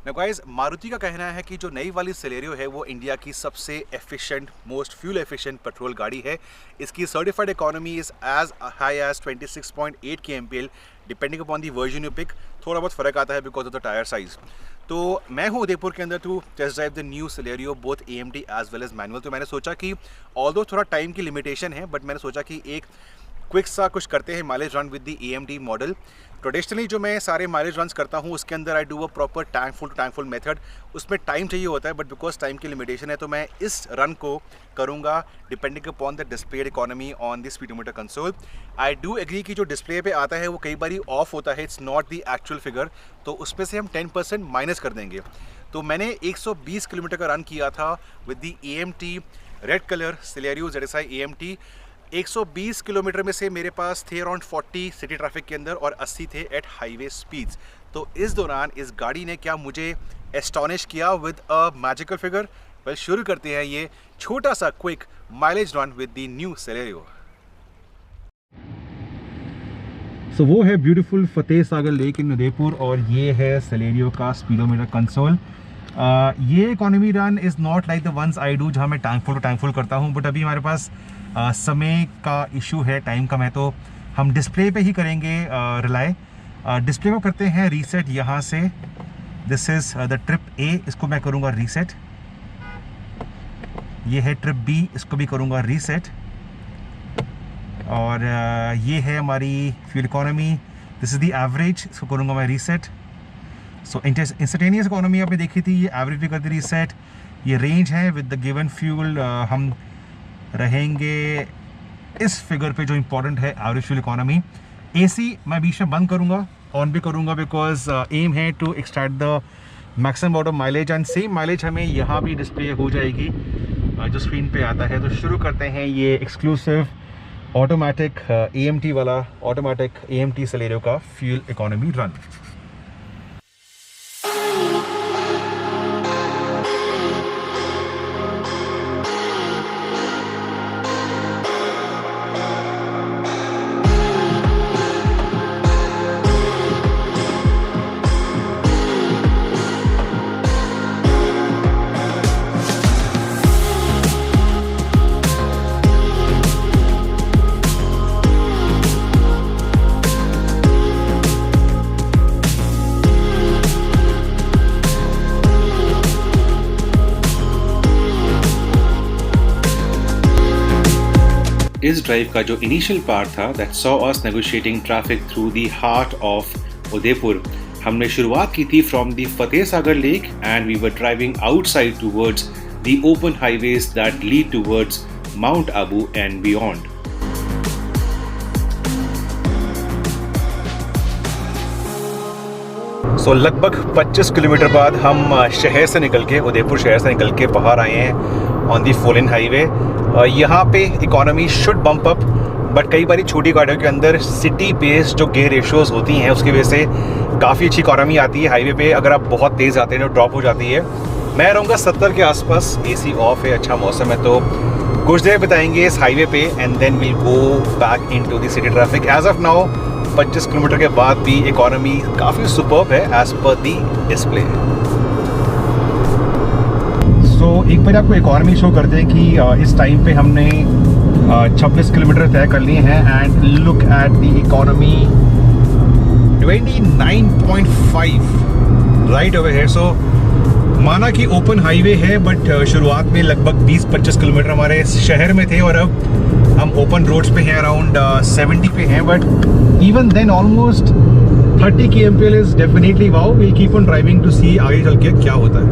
Now guys, Maruti का कहना है कि जो नई वाली सेलेरियो है वो इंडिया की सबसे efficient, most fuel efficient petrol गाड़ी है। इसकी certified economy is as high as 26.8 kmpl depending upon the version you pick. थोड़ा बहुत फ़र्क आता है because of the tyre size. तो मैं हूँ उदयपुर के अंदर to test drive the new Celerio both AMT as well as manual. तो मैंने सोचा कि ऑल्दो थोड़ा टाइम की लिमिटेशन है बट मैंने सोचा कि एक क्विक सा कुछ करते हैं mileage run with the AMT model. Traditionally जो मैं सारे माइलेज रन्स करता हूँ उसके अंदर I do a proper tank full to tank full method. उसमें टाइम चाहिए होता है बट बिकॉज टाइम की लिमिटेशन है तो मैं इस रन को करूँगा depending upon the displayed economy on the speedometer console. I do agree कि जो डिस्प्ले पे आता है वो कई बार ऑफ होता है, it's not the actual figure, तो उसमें से हम 10% माइनस कर देंगे। तो मैंने 120 किलोमीटर का रन किया था with the AMT red colour Celerio ZSI AMT। 120 kilometre में से मेरे पास थे अराउंड 40 सिटी ट्रैफिक के अंदर और 80 थे एट हाईवे स्पीड्स। तो इस दौरान इस गाड़ी ने क्या मुझे एस्टॉनिश किया with a magical figure. Well, शुरू करते हैं ये छोटा सा quick mileage run with the new Celerio. So वो है beautiful Fateh Sagar lake in Udaipur और ये है सेलेरियो का स्पीडोमीटर कंसोल। ये economy run is not like the ones I do जहाँ मैं टैंक फुल करता हूँ, बट अभी हमारे पास समय का इशू है, टाइम कम है, तो हम डिस्प्ले पे ही करेंगे रिलाय। डिस्प्ले को करते हैं रीसेट यहाँ से। This is the trip A, इसको मैं करूँगा रीसेट। ये है ट्रिप B, इसको भी करूँगा रीसेट। और ये है हमारी fuel economy, this is the average, इसको करूँगा मैं रीसेट। सो इंस्टेंटेनियस इकोनॉमी आपने देखी थी, ये एवरेज भी कर दी रीसेट। ये रेंज है विद द गिवन फ्यूल, हम रहेंगे इस फिगर पे जो इंपॉर्टेंट है, एवरेज फ्यूल इकोनॉमी। AC मैं बीच में बंद करूँगा, ऑन भी करूँगा बिकॉज एम है to extract the maximum out of mileage and same mileage हमें यहाँ भी डिस्प्ले हो जाएगी जो स्क्रीन पे आता है। तो शुरू करते हैं ये एक्सक्लूसिव ऑटोमेटिक AMT वाला ऑटोमेटिक AMT सेलेरियो का फ्यूल इकोनॉमी रन। इस ड्राइव का जो इनिशियल पार्ट था that saw us negotiating traffic through the heart of Udaipur, हमने शुरुआत की थी from the Fateh Sagar lake and we were driving outside towards the open highways that lead towards mount Abu and beyond. So लगभग 25 kilometre बाद हम शहर से निकल के, उदयपुर शहर से निकल के बाहर आए हैं ऑन दी 4 लेन हाईवे। यहाँ पे economy should bump up but कई बारी छोटी गाड़ियों के अंदर सिटी बेस्ड जो गेयर रेशियोज होती हैं उसकी वजह से काफ़ी अच्छी इकोनॉमी आती है हाईवे पे। अगर आप बहुत तेज़ आते हैं तो ड्रॉप हो जाती है। मैं रहूँगा 70 के आसपास, AC ऑफ है, अच्छा मौसम है, तो कुछ देर बिताएंगे इस हाईवे पे and then will go back into the city traffic. As of now 25 kilometre के बाद भी इकोनॉमी काफ़ी सुपर्ब है एज पर दी डिस्प्ले। सो एक बार आपको इकोनॉमी शो करते हैं कि इस टाइम पे हमने 26 किलोमीटर तय कर लिए हैं and look at the economy 29.5 right over here. So माना कि ओपन हाईवे है बट शुरुआत में लगभग 20-25 किलोमीटर हमारे शहर में थे और अब हम ओपन रोड्स पे हैं, अराउंड 70 पे हैं, but even then almost 30 kmpl is definitely wow. We keep on driving to see आगे चल के क्या होता है।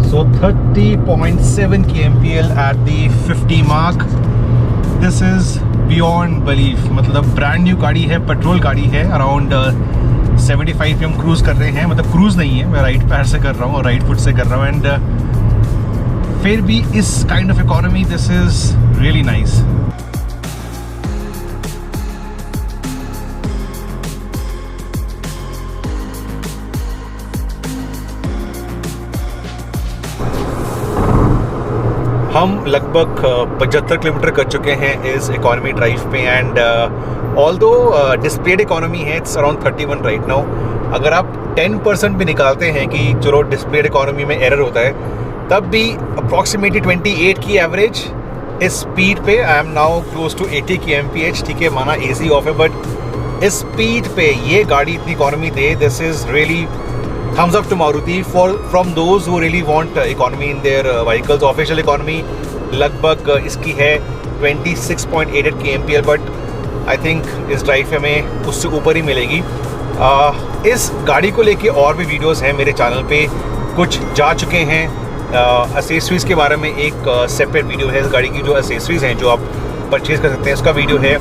So 30.7 kmpl at the 50 mark. This is beyond belief. मतलब ब्रांड न्यू गाड़ी है, पेट्रोल गाड़ी है। अराउंड 75 पे हम क्रूज़ कर रहे हैं, मतलब क्रूज़ नहीं है, मैं राइट पैर से कर रहा हूँ और राइट फुट से कर रहा हूँ एंड फिर भी इस kind of economy this is really nice. हम लगभग 75 किलोमीटर कर चुके हैं इस इकोनॉमी ड्राइव पे एंड ऑल्दो डिस्प्लेड इकोनॉमी है, इट्स अराउंड 31 राइट नाउ। अगर आप 10% भी निकालते हैं कि चलो डिस्प्लेड इकोनॉमी में एरर होता है, तब भी अप्रॉक्सीमेटली 28 की एवरेज इस स्पीड पे। I am now close to 80 kmph। ठीक है, माना AC ऑफ है, बट इस स्पीड पे ये गाड़ी इतनी इकोनॉमी दे, this is really thumbs up to Maruti from those who really want economy in their vehicles. Official economy लगभग इसकी है 26.88 kmpl, बट आई थिंक इस ड्राइव में हमें उससे ऊपर ही मिलेगी। इस गाड़ी को लेके और भी वीडियोस हैं मेरे चैनल पे, कुछ जा चुके हैं। एसेसरीज के बारे में एक सेपरेट वीडियो है। इस गाड़ी की जो एसेसरीज हैं जो आप परचेज कर सकते हैं उसका वीडियो है,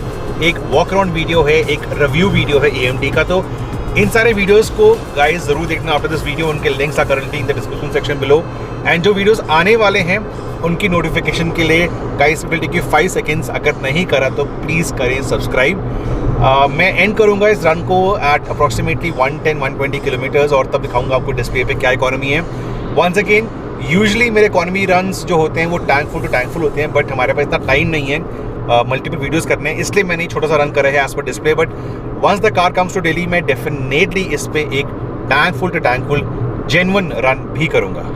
एक वॉक अराउंड वीडियो है, एक रिव्यू वीडियो है AMD का। तो इन सारे वीडियोस को गाइस ज़रूर देखना आफ्टर दिस वीडियो। उनके links are currently in the description section below, and जो वीडियोस आने वाले हैं उनकी नोटिफिकेशन के लिए guys will take you 5 seconds. अगर नहीं करा तो प्लीज़ करें सब्सक्राइब। मैं एंड करूंगा इस रन को एट अप्रॉक्सीमेटली 110-120 किलोमीटर्स, और तब दिखाऊंगा आपको डिस्प्ले पे क्या इकोनॉमी है। वंस अगेन, यूजुअली मेरे इकोनॉमी रन्स जो होते हैं वो tank full to tank full होते हैं, बट हमारे पास इतना टाइम नहीं है मल्टीपल वीडियोस करने, इसलिए मैंने छोटा सा रन करा है एज पर display. But once the car comes to Delhi, मैं डेफिनेटली इस पे एक tank full to tank full genuine run भी करूंगा।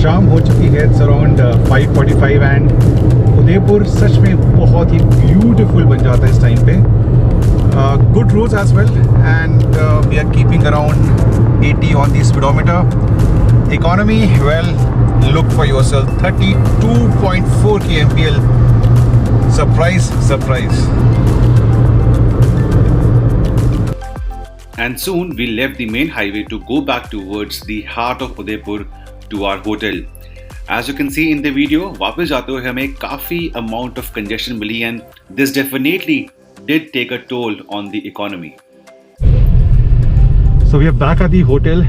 शाम हो चुकी है, इट्स अराउंड 5:45 एंड उदयपुर सच में बहुत ही ब्यूटीफुल बन जाता है इस टाइम पे। Good roads as well and we are keeping around 80 on the speedometer. Economy, well look for yourself, 32.4 kmpl। Surprise surprise. And soon we left the main highway to go back towards the heart of Udaipur to our hotel. As you can see in the video, वापस जाते हुए हमें काफ़ी amount of congestion milli, and this definitely did take a toll on the economy. So we are back at the hotel.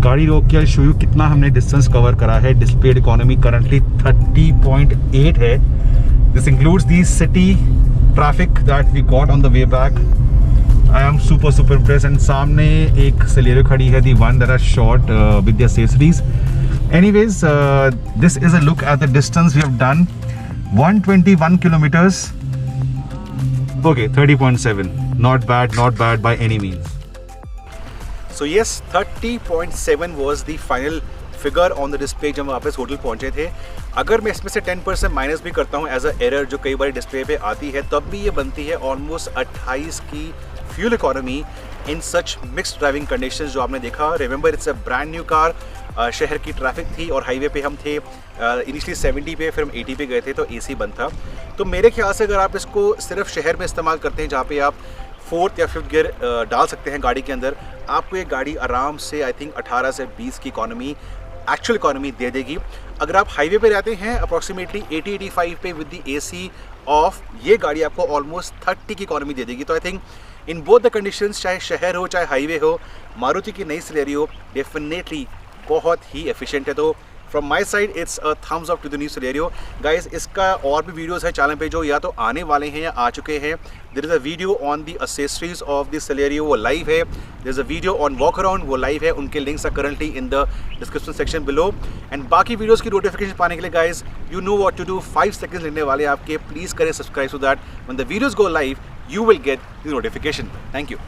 गाड़ी रोक के show you कितना हमने डिस्टेंस कवर करा है। डिस्प्लेड इकोनॉमी करंटली 30.8 है। This includes the city traffic that we got on the way back. I am super impressed, and सामने एक Celerio खड़ी है, the one that I shot with the accessories. Anyways, this is a look at the distance we have done. 121 kilometers. Okay, 30.7. Not bad by any means. So yes, 30.7 was the final figure on the display जब हम वापस hotel पहुंचे थे। अगर मैं इसमें से 10% minus भी करता हूं एज अ एरर जो कई बार डिस्प्ले पे आती है, तब भी ये बनती है ऑलमोस्ट 28 की fuel economy in such mixed driving conditions जो आपने देखा। Remember, it's a brand new car. शहर की ट्रैफिक थी और हाईवे पे हम थे इनिशियली 70 पे, फिर हम 80 पे गए थे, तो AC बंद था। तो मेरे ख्याल से अगर आप इसको सिर्फ शहर में इस्तेमाल करते हैं जहाँ पे आप 4th या 5th गियर डाल सकते हैं गाड़ी के अंदर, आपको ये गाड़ी आराम से आई थिंक 18 से 20 की इकोनॉमी, एक्चुअल इकोनॉमी दे देगी। अगर आप हाईवे पे रहते हैं अप्रॉक्सीमेटली 80-85 पे विद द AC ऑफ, ये गाड़ी आपको ऑलमोस्ट 30 की इकोनॉमी दे देगी। तो I think in both the conditions, चाहे शहर हो चाहे हाईवे हो, मारुति की नई Celerio डेफिनेटली बहुत ही एफिशिएंट है। तो from my side it's a thumbs up to the new Celerio। Guys, इसका और भी वीडियोस है चैनल पे जो या तो आने वाले हैं या आ चुके हैं। There is a video on the accessories of the Celerio, वो लाइव है। There is a video on walk around, वो लाइव है। उनके links are currently in the description section below. And बाकी वीडियोज़ की नोटिफिकेशन पाने के लिए guys, you know what to do. 5 seconds लेने वाले आपके, प्लीज़ करें subscribe so that when the videos go live you will get the notification. Thank you.